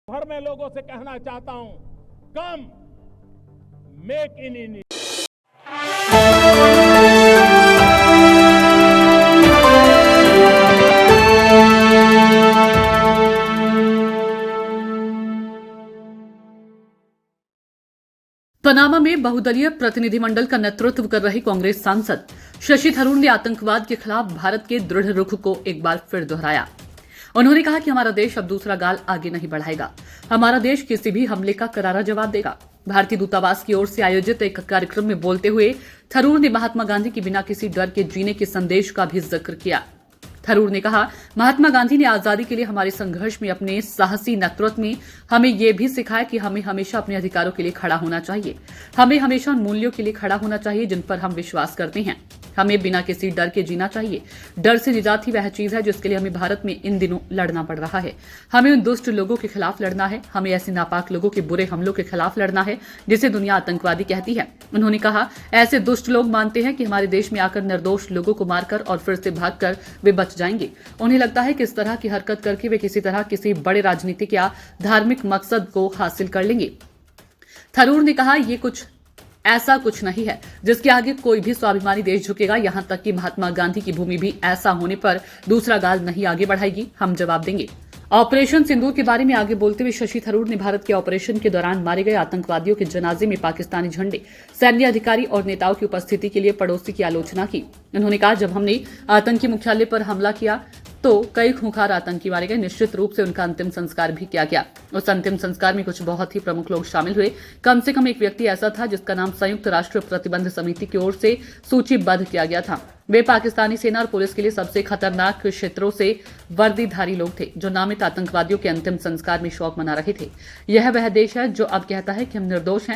भर में लोगों से कहना चाहता हूं, कम मेक इन इंडिया। पनामा में बहुदलीय प्रतिनिधिमंडल का नेतृत्व कर रहे कांग्रेस सांसद शशि थरूर ने आतंकवाद के खिलाफ भारत के दृढ़ रुख को एक बार फिर दोहराया। उन्होंने कहा कि हमारा देश अब दूसरा गाल आगे नहीं बढ़ाएगा। हमारा देश किसी भी हमले का करारा जवाब देगा। भारतीय दूतावास की ओर से आयोजित एक कार्यक्रम में बोलते हुए थरूर ने महात्मा गांधी की बिना किसी डर के जीने के संदेश का भी जिक्र किया। थरूर ने कहा, महात्मा गांधी ने आजादी के लिए हमारे संघर्ष में अपने साहसी नेतृत्व में हमें यह भी सिखाया कि हमें हमेशा अपने अधिकारों के लिए खड़ा होना चाहिए। हमें हमेशा उन मूल्यों के लिए खड़ा होना चाहिए जिन पर हम विश्वास करते हैं। हमें बिना किसी डर के जीना चाहिए। डर से निजात ही वह चीज है जिसके लिए हमें भारत में इन दिनों लड़ना पड़ रहा है। हमें उन दुष्ट लोगों के खिलाफ लड़ना है। हमें ऐसे नापाक लोगों के बुरे हमलों के खिलाफ लड़ना है जिसे दुनिया आतंकवादी कहती है। उन्होंने कहा, ऐसे दुष्ट लोग मानते हैं कि हमारे देश में आकर निर्दोष लोगों को मारकर और फिर से भागकर वे बच जाएंगे। उन्हें लगता है कि इस तरह की हरकत करके वे किसी तरह किसी बड़े राजनीतिक या धार्मिक मकसद को हासिल कर लेंगे। थरूर ने कहा, ये ऐसा कुछ नहीं है जिसके आगे कोई भी स्वाभिमानी देश झुकेगा। यहां तक कि महात्मा गांधी की भूमि भी ऐसा होने पर दूसरा गाल नहीं आगे बढ़ाएगी। हम जवाब देंगे। ऑपरेशन सिंदूर के बारे में आगे बोलते हुए शशि थरूर ने भारत के ऑपरेशन के दौरान मारे गए आतंकवादियों के जनाजे में पाकिस्तानी झंडे, सैन्य अधिकारी और नेताओं की उपस्थिति के लिए पड़ोसी की आलोचना की। उन्होंने कहा, जब हमने आतंकी मुख्यालय पर हमला किया तो कई खूंखार आतंकी मारे गए। निश्चित रूप से उनका अंतिम संस्कार भी किया गया। उस अंतिम संस्कार में कुछ बहुत ही प्रमुख लोग शामिल हुए। कम से कम एक व्यक्ति ऐसा था जिसका नाम संयुक्त राष्ट्र प्रतिबंध समिति की ओर से सूचीबद्ध किया गया था। वे पाकिस्तानी सेना और पुलिस के लिए सबसे खतरनाक क्षेत्रों से वर्दीधारी लोग थे जो नामित आतंकवादियों के अंतिम संस्कार में शोक मना रहे थे। यह वह देश है जो अब कहता है कि हम निर्दोष हैं।